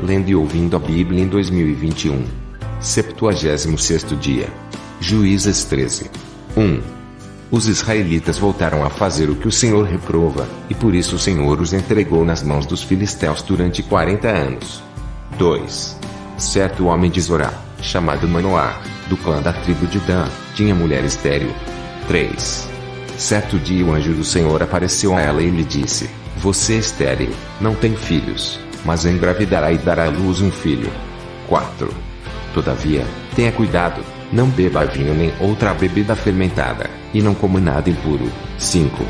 lendo e ouvindo a Bíblia em 2021. 76º dia. Juízes 13. 1. Os israelitas voltaram a fazer o que o Senhor reprova, e por isso o Senhor os entregou nas mãos dos filisteus durante 40 anos. 2. Certo homem de Zorá, chamado Manoá, do clã da tribo de Dan, tinha mulher estéril. 3. Certo dia o anjo do Senhor apareceu a ela e lhe disse: Você é estéril, não tem filhos, mas engravidará e dará à luz um filho. 4. Todavia, tenha cuidado, não beba vinho nem outra bebida fermentada, e não coma nada impuro. 5.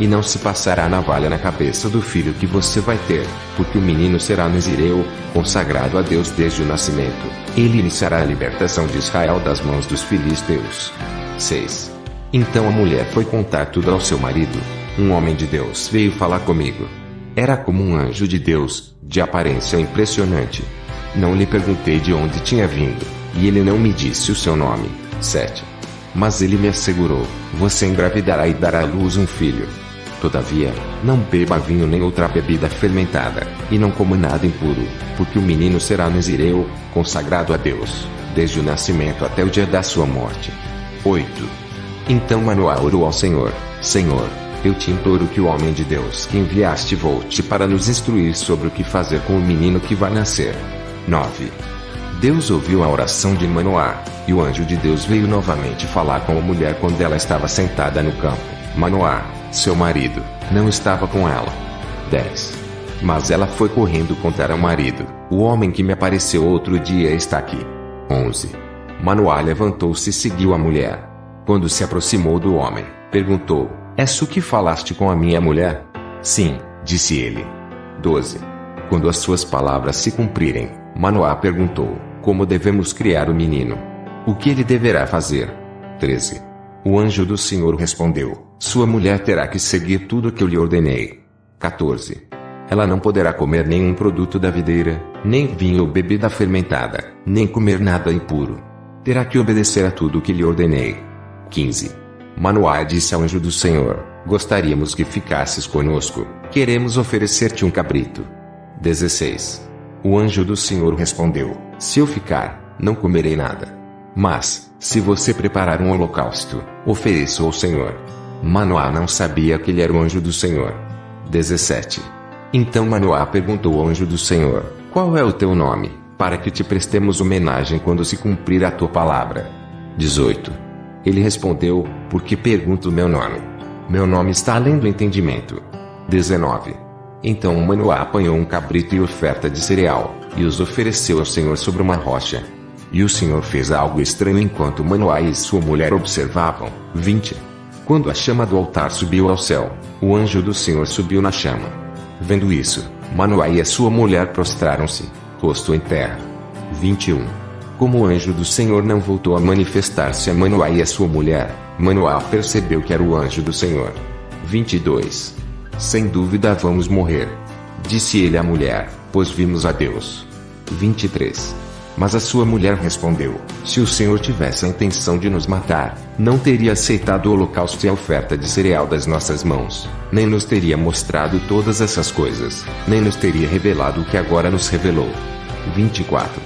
E não se passará navalha na cabeça do filho que você vai ter, porque o menino será nazireu, consagrado a Deus desde o nascimento. Ele iniciará a libertação de Israel das mãos dos filisteus. 6. Então a mulher foi contar tudo ao seu marido. Um homem de Deus veio falar comigo. Era como um anjo de Deus, de aparência impressionante. Não lhe perguntei de onde tinha vindo, e ele não me disse o seu nome. 7. Mas ele me assegurou: Você engravidará e dará à luz um filho. Todavia, não beba vinho nem outra bebida fermentada, e não coma nada impuro, porque o menino será nazireu, consagrado a Deus, desde o nascimento até o dia da sua morte. 8. Então Manoá orou ao Senhor: Senhor, eu te imploro que o homem de Deus que enviaste volte para nos instruir sobre o que fazer com o menino que vai nascer. 9. Deus ouviu a oração de Manoá, e o anjo de Deus veio novamente falar com a mulher quando ela estava sentada no campo. Manoá, seu marido, não estava com ela. 10. Mas ela foi correndo contar ao marido: O homem que me apareceu outro dia está aqui. 11. Manoá levantou-se e seguiu a mulher. Quando se aproximou do homem, perguntou: És tu que falaste com a minha mulher? Sim, disse ele. 12. Quando as suas palavras se cumprirem, Manoá perguntou: Como devemos criar o menino? O que ele deverá fazer? 13. O anjo do Senhor respondeu: Sua mulher terá que seguir tudo o que eu lhe ordenei. 14. Ela não poderá comer nenhum produto da videira, nem vinho ou bebida fermentada, nem comer nada impuro. Terá que obedecer a tudo o que lhe ordenei. 15. Manoá disse ao anjo do Senhor: Gostaríamos que ficasses conosco, queremos oferecer-te um cabrito. 16. O anjo do Senhor respondeu: Se eu ficar, não comerei nada. Mas, se você preparar um holocausto, ofereça ao Senhor. Manoá não sabia que ele era o anjo do Senhor. 17. Então Manoá perguntou ao anjo do Senhor: Qual é o teu nome, para que te prestemos homenagem quando se cumprir a tua palavra? 18. Ele respondeu: Por que pergunta o meu nome? Meu nome está além do entendimento. 19. Então Manoá apanhou um cabrito e oferta de cereal, e os ofereceu ao Senhor sobre uma rocha. E o Senhor fez algo estranho enquanto Manoá e sua mulher observavam. 20. Quando a chama do altar subiu ao céu, o anjo do Senhor subiu na chama. Vendo isso, Manoá e a sua mulher prostraram-se, rosto em terra. 21. Como o anjo do Senhor não voltou a manifestar-se a Manoá e a sua mulher, Manoá percebeu que era o anjo do Senhor. 22. Sem dúvida vamos morrer, disse ele à mulher, pois vimos a Deus. 23. Mas a sua mulher respondeu: Se o Senhor tivesse a intenção de nos matar, não teria aceitado o holocausto e a oferta de cereal das nossas mãos, nem nos teria mostrado todas essas coisas, nem nos teria revelado o que agora nos revelou. 24.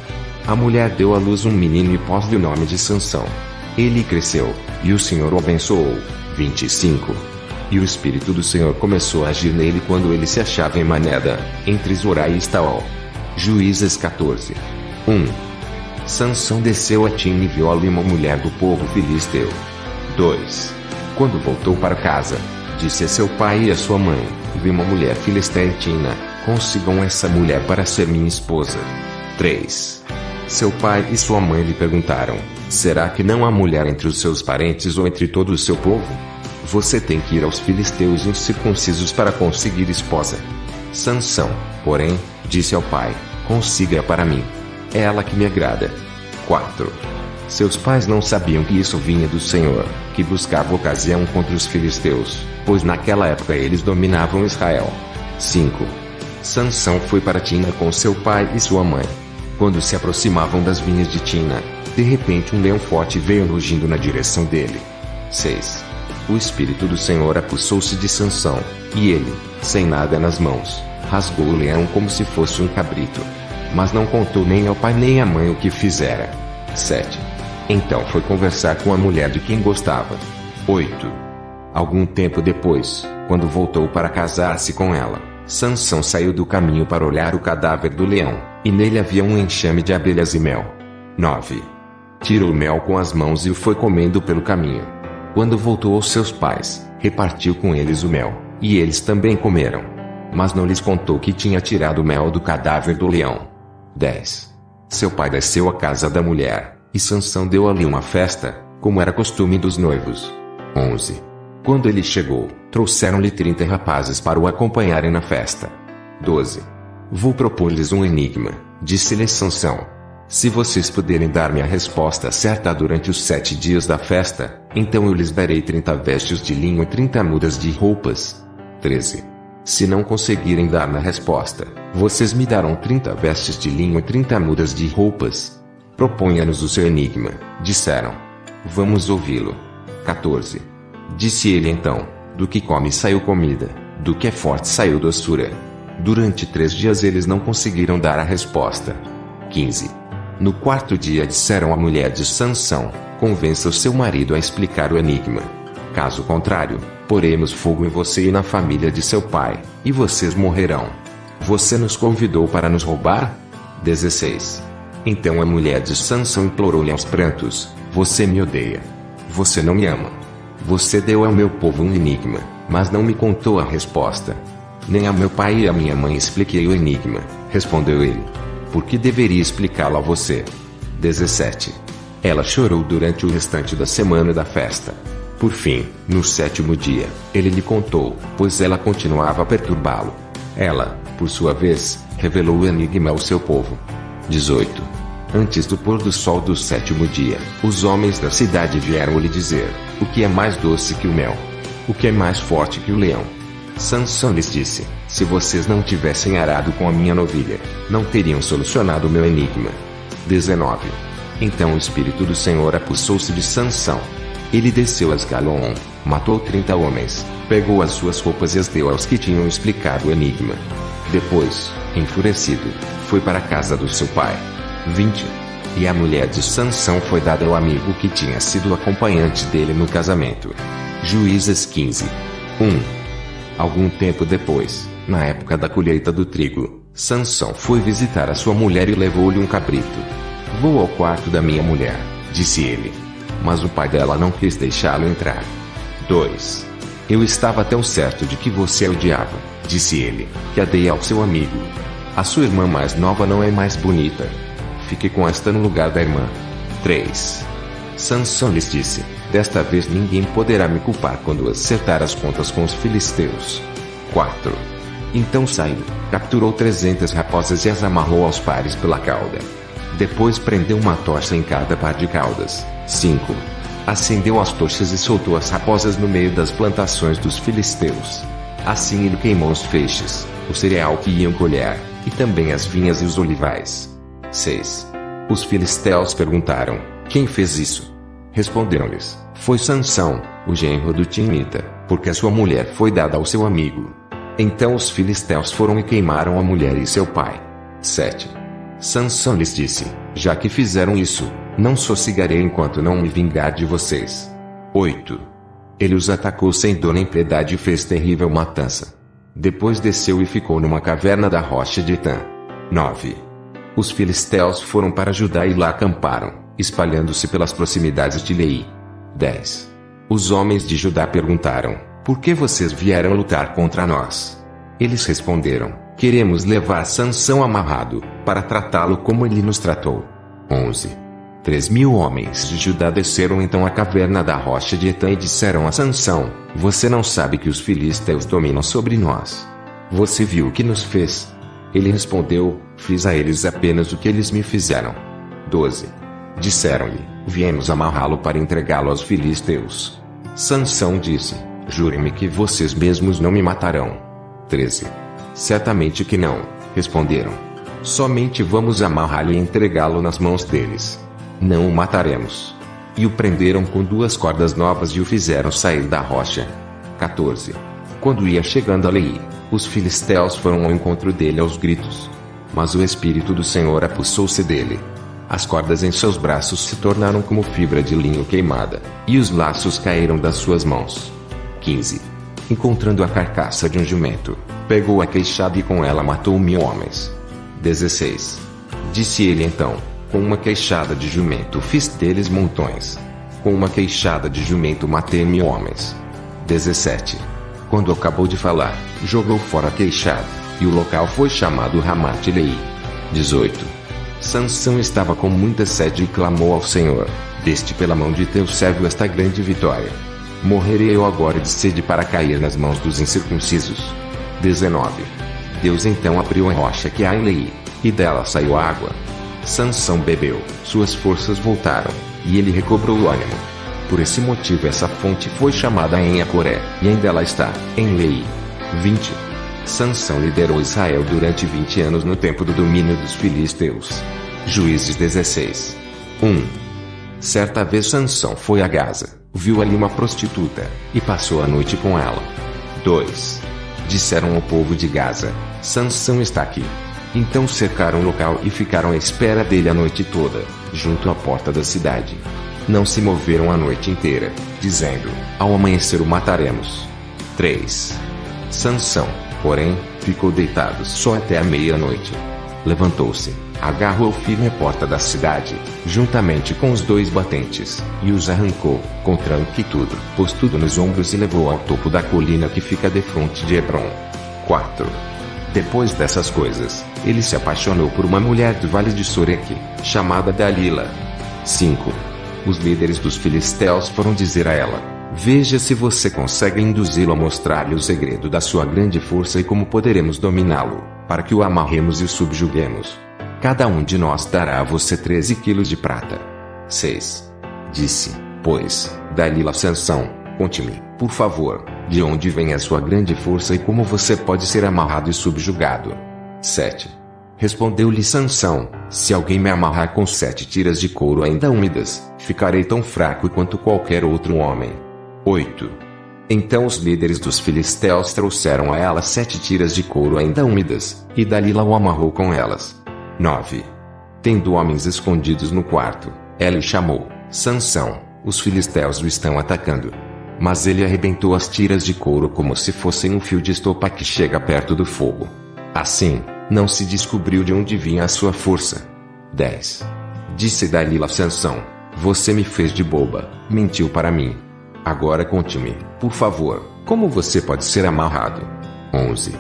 A mulher deu à luz um menino e pôs-lhe o nome de Sansão. Ele cresceu, e o Senhor o abençoou. 25. E o Espírito do Senhor começou a agir nele quando ele se achava em Maneda, entre Zorá e Estaol. Juízes 14. 1. Sansão desceu a Tina e viu ali uma mulher do povo filisteu. 2. Quando voltou para casa, disse a seu pai e a sua mãe: Vi uma mulher filisteia em Tina, consigam essa mulher para ser minha esposa. 3. Seu pai e sua mãe lhe perguntaram: Será que não há mulher entre os seus parentes ou entre todo o seu povo? Você tem que ir aos filisteus incircuncisos para conseguir esposa. Sansão, porém, disse ao pai: Consiga-a para mim. É ela que me agrada. 4. Seus pais não sabiam que isso vinha do Senhor, que buscava ocasião contra os filisteus, pois naquela época eles dominavam Israel. 5. Sansão foi para Tina com seu pai e sua mãe. Quando se aproximavam das vinhas de Tina, de repente um leão forte veio rugindo na direção dele. 6. O Espírito do Senhor apossou-se de Sansão, e ele, sem nada nas mãos, rasgou o leão como se fosse um cabrito. mas não contou nem ao pai nem à mãe o que fizera. 7. Então foi conversar com a mulher de quem gostava. 8. Algum tempo depois, quando voltou para casar-se com ela, Sansão saiu do caminho para olhar o cadáver do leão, e nele havia um enxame de abelhas e mel. 9. Tirou o mel com as mãos e o foi comendo pelo caminho. Quando voltou aos seus pais, repartiu com eles o mel, e eles também comeram. Mas não lhes contou que tinha tirado o mel do cadáver do leão. 10. Seu pai desceu à casa da mulher, e Sansão deu ali uma festa, como era costume dos noivos. 11. Quando ele chegou, trouxeram-lhe 30 rapazes para o acompanharem na festa. 12. Vou propor-lhes um enigma, disse-lhe Sansão. Se vocês puderem dar-me a resposta certa durante os 7 dias da festa, então eu lhes darei 30 vestes de linho e 30 mudas de roupas. 13. Se não conseguirem dar-me a resposta, vocês me darão 30 vestes de linho e 30 mudas de roupas. Proponha-nos o seu enigma, disseram. Vamos ouvi-lo. 14. Disse ele então, do que come saiu comida, do que é forte saiu doçura. Durante 3 dias eles não conseguiram dar a resposta. 15. No 4º dia disseram à mulher de Sansão, convença o seu marido a explicar o enigma. Caso contrário, poremos fogo em você e na família de seu pai, e vocês morrerão. Você nos convidou para nos roubar? 16. Então a mulher de Sansão implorou-lhe aos prantos, você me odeia. Você não me ama. Você deu ao meu povo um enigma, mas não me contou a resposta. Nem a meu pai e a minha mãe expliquei o enigma, respondeu ele. Por que deveria explicá-lo a você? 17. Ela chorou durante o restante da semana da festa. Por fim, no 7º dia, ele lhe contou, pois ela continuava a perturbá-lo. Ela, por sua vez, revelou o enigma ao seu povo. 18. Antes do pôr do sol do 7º dia, os homens da cidade vieram lhe dizer, o que é mais doce que o mel? O que é mais forte que o leão? Sansão lhes disse, se vocês não tivessem arado com a minha novilha, não teriam solucionado o meu enigma. 19. Então o Espírito do Senhor apossou-se de Sansão. Ele desceu a Ascalon, matou 30 homens, pegou as suas roupas e as deu aos que tinham explicado o enigma. Depois, enfurecido, foi para a casa do seu pai. 20. E a mulher de Sansão foi dada ao amigo que tinha sido acompanhante dele no casamento. Juízes 15. 1. Algum tempo depois, na época da colheita do trigo, Sansão foi visitar a sua mulher e levou-lhe um cabrito. Vou ao quarto da minha mulher, disse ele. Mas o pai dela não quis deixá-lo entrar. 2. Eu estava tão certo de que você a odiava, disse ele, que a dei ao seu amigo. A sua irmã mais nova não é mais bonita. Fique com esta no lugar da irmã. 3. Sansão lhes disse, desta vez ninguém poderá me culpar quando acertar as contas com os filisteus. 4. Então saiu, capturou 300 raposas e as amarrou aos pares pela cauda. Depois prendeu uma tocha em cada par de caudas. 5. Acendeu as tochas e soltou as raposas no meio das plantações dos filisteus. Assim ele queimou os feixes, o cereal que iam colher, e também as vinhas e os olivais. 6. Os filisteus perguntaram, quem fez isso? Responderam-lhes, foi Sansão, o genro do Timnita, porque a sua mulher foi dada ao seu amigo. Então os filisteus foram e queimaram a mulher e seu pai. 7. Sansão lhes disse, já que fizeram isso, não sossegarei enquanto não me vingar de vocês. 8. Ele os atacou sem dor nem piedade e fez terrível matança. Depois desceu e ficou numa caverna da rocha de Etã. 9. Os filisteus foram para Judá e lá acamparam, espalhando-se pelas proximidades de Lei. 10. Os homens de Judá perguntaram, por que vocês vieram lutar contra nós? Eles responderam, queremos levar Sansão amarrado, para tratá-lo como ele nos tratou. 11. 3.000 homens de Judá desceram então à caverna da rocha de Etã e disseram a Sansão, você não sabe que os filisteus dominam sobre nós? Você viu o que nos fez? Ele respondeu, fiz a eles apenas o que eles me fizeram. 12. Disseram-lhe, viemos amarrá-lo para entregá-lo aos filisteus. Sansão disse, jurem-me que vocês mesmos não me matarão. 13. Certamente que não, responderam. Somente vamos amarrá-lo e entregá-lo nas mãos deles. Não o mataremos. E o prenderam com 2 cordas novas e o fizeram sair da rocha. 14. Quando ia chegando a Lei, os filisteus foram ao encontro dele aos gritos. Mas o Espírito do Senhor apossou-se dele. As cordas em seus braços se tornaram como fibra de linho queimada, e os laços caíram das suas mãos. 15. Encontrando a carcaça de um jumento, pegou a queixada e com ela matou 1000 homens. 16. Disse ele então: com uma queixada de jumento fiz deles montões. Com uma queixada de jumento matei 1000 homens. 17. Quando acabou de falar, jogou fora a queixada, e o local foi chamado Ramat-Leí. 18. Sansão estava com muita sede e clamou ao Senhor: deste pela mão de teu servo esta grande vitória. Morrerei eu agora de sede para cair nas mãos dos incircuncisos. 19. Deus então abriu a rocha que há em Leí, e dela saiu água. Sansão bebeu, suas forças voltaram, e ele recobrou o ânimo. Por esse motivo essa fonte foi chamada Enhacoré, e ainda ela está, em Leí. 20. Sansão liderou Israel durante 20 anos no tempo do domínio dos filisteus. Juízes 16. 1. Certa vez Sansão foi a Gaza, viu ali uma prostituta, e passou a noite com ela. 2. Disseram ao povo de Gaza: Sansão está aqui. Então cercaram o local e ficaram à espera dele a noite toda, junto à porta da cidade. Não se moveram a noite inteira, dizendo: ao amanhecer o mataremos. 3. Sansão, porém, ficou deitado só até a meia-noite. Levantou-se, agarrou firme a porta da cidade, juntamente com os 2 batentes, e os arrancou, com tranco e tudo, pôs tudo nos ombros e levou ao topo da colina que fica defronte de Hebrom. 4. Depois dessas coisas, ele se apaixonou por uma mulher do vale de Soreque, chamada Dalila. 5. Os líderes dos filisteus foram dizer a ela: veja se você consegue induzi-lo a mostrar-lhe o segredo da sua grande força e como poderemos dominá-lo, para que o amarremos e o subjuguemos. Cada um de nós dará a você 13 quilos de prata. 6. Disse, pois, Dalila a Sansão: conte-me, por favor, de onde vem a sua grande força e como você pode ser amarrado e subjugado. 7. Respondeu-lhe Sansão: se alguém me amarrar com 7 tiras de couro ainda úmidas, ficarei tão fraco quanto qualquer outro homem. 8. Então os líderes dos filisteus trouxeram a ela 7 tiras de couro ainda úmidas, e Dalila o amarrou com elas. 9. Tendo homens escondidos no quarto, ela o chamou: Sansão, os filisteus o estão atacando. Mas ele arrebentou as tiras de couro como se fossem um fio de estopa que chega perto do fogo. Assim, não se descobriu de onde vinha a sua força. 10. Disse Dalila a Sansão: você me fez de boba, mentiu para mim. Agora conte-me, por favor, como você pode ser amarrado. 11.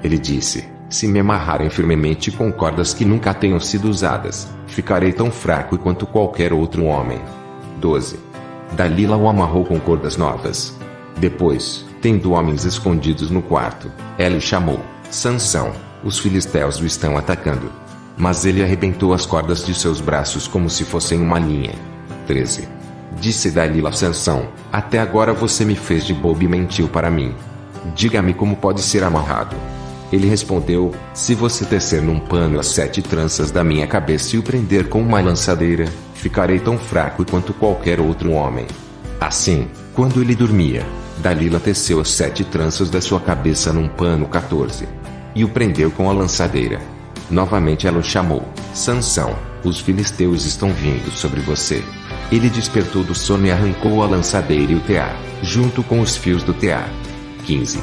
Ele disse: se me amarrarem firmemente com cordas que nunca tenham sido usadas, ficarei tão fraco quanto qualquer outro homem. 12. Dalila o amarrou com cordas novas. Depois, tendo homens escondidos no quarto, ela o chamou: Sansão, os filisteus o estão atacando. Mas ele arrebentou as cordas de seus braços como se fossem uma linha. 13. Disse Dalila a Sansão: até agora você me fez de bobo e mentiu para mim. Diga-me como pode ser amarrado. Ele respondeu: se você tecer num pano as 7 tranças da minha cabeça e o prender com uma lançadeira, ficarei tão fraco quanto qualquer outro homem. Assim, quando ele dormia, Dalila teceu as 7 tranças da sua cabeça num pano 14. E o prendeu com a lançadeira. Novamente ela o chamou: Sansão, os filisteus estão vindo sobre você. Ele despertou do sono e arrancou a lançadeira e o tear, junto com os fios do tear. 15.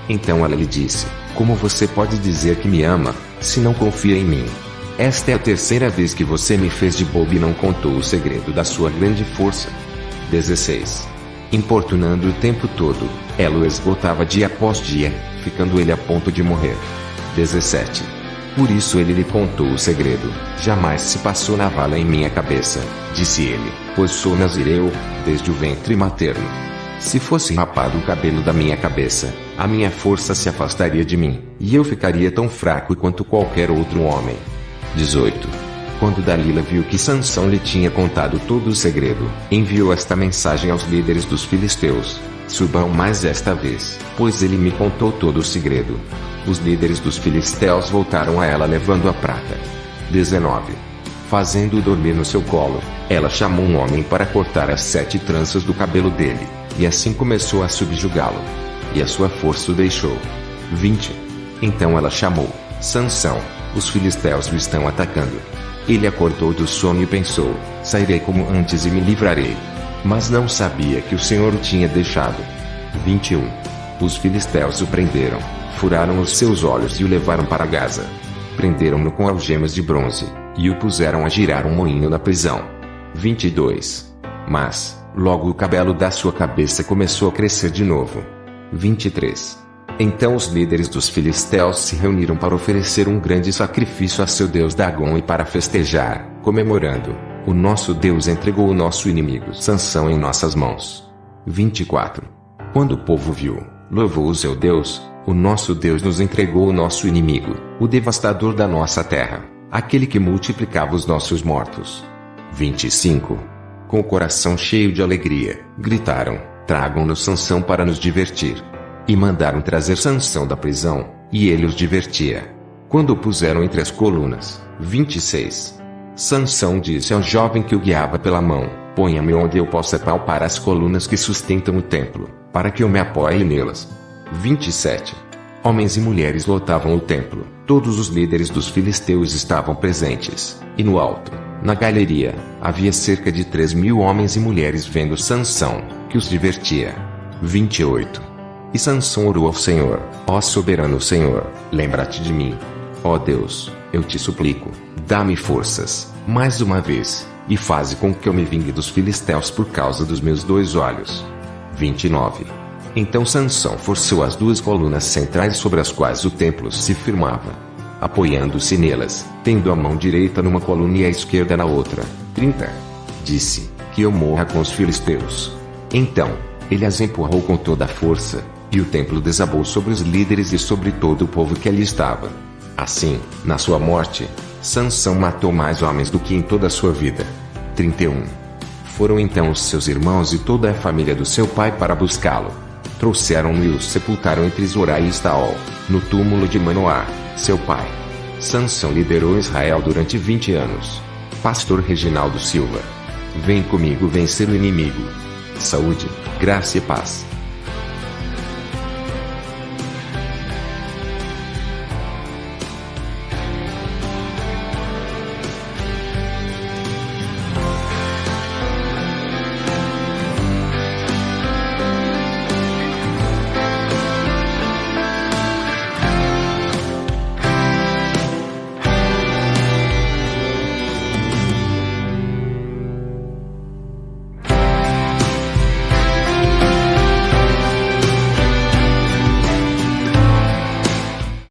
Então ela lhe disse: como você pode dizer que me ama, se não confia em mim? Esta é a 3ª vez que você me fez de bobo e não contou o segredo da sua grande força. 16. Importunando o tempo todo, ela o esgotava dia após dia, ficando ele a ponto de morrer. 17. Por isso ele lhe contou o segredo: jamais se passou navalha em minha cabeça, disse ele, pois sou nazireu, desde o ventre materno. Se fosse rapado o cabelo da minha cabeça, a minha força se afastaria de mim, e eu ficaria tão fraco quanto qualquer outro homem. 18. Quando Dalila viu que Sansão lhe tinha contado todo o segredo, enviou esta mensagem aos líderes dos filisteus: subam mais esta vez, pois ele me contou todo o segredo. Os líderes dos filisteus voltaram a ela levando a prata. 19. Fazendo-o dormir no seu colo, ela chamou um homem para cortar as 7 tranças do cabelo dele, e assim começou a subjugá-lo. E a sua força o deixou. 20. Então ela chamou: Sansão, Os filisteus o estão atacando. Ele acordou do sono e pensou: sairei como antes e me livrarei. Mas não sabia que o Senhor o tinha deixado. 21. Os filisteus o prenderam, furaram os seus olhos e o levaram para Gaza. Prenderam-no com algemas de bronze, e o puseram a girar um moinho na prisão. 22. Mas, logo o cabelo da sua cabeça começou a crescer de novo. 23. Então os líderes dos filisteus se reuniram para oferecer um grande sacrifício a seu deus Dagom e para festejar, comemorando: o nosso Deus entregou o nosso inimigo Sansão em nossas mãos. 24. Quando o povo viu, louvou o seu Deus: o nosso Deus nos entregou o nosso inimigo, o devastador da nossa terra, aquele que multiplicava os nossos mortos. 25. Com o coração cheio de alegria, gritaram: tragam-nos Sansão para nos divertir. E mandaram trazer Sansão da prisão, e ele os divertia. Quando o puseram entre as colunas. 26. Sansão disse ao jovem que o guiava pela mão: ponha-me onde eu possa palpar as colunas que sustentam o templo, para que eu me apoie nelas. 27. Homens e mulheres lotavam o templo, todos os líderes dos filisteus estavam presentes, e no alto, na galeria, havia cerca de 3.000 homens e mulheres vendo Sansão, que os divertia. 28. E Sansão orou ao Senhor: ó soberano Senhor, lembra-te de mim. Ó Deus, eu te suplico, dá-me forças, mais uma vez, e faze com que eu me vingue dos filisteus por causa dos meus 2 olhos. 29. Então Sansão forçou as 2 colunas centrais sobre as quais o templo se firmava. Apoiando-se nelas, tendo a mão direita numa coluna e a esquerda na outra. 30. Disse: que eu morra com os filisteus. Então, ele as empurrou com toda a força, e o templo desabou sobre os líderes e sobre todo o povo que ali estava. Assim, na sua morte, Sansão matou mais homens do que em toda a sua vida. 31. Foram então os seus irmãos e toda a família do seu pai para buscá-lo. Trouxeram-no e o sepultaram entre Zorá e Estaol, no túmulo de Manoá, seu pai. Sansão liderou Israel durante 20 anos. Pastor Reginaldo Silva. Vem comigo vencer o inimigo. Saúde, graça e paz.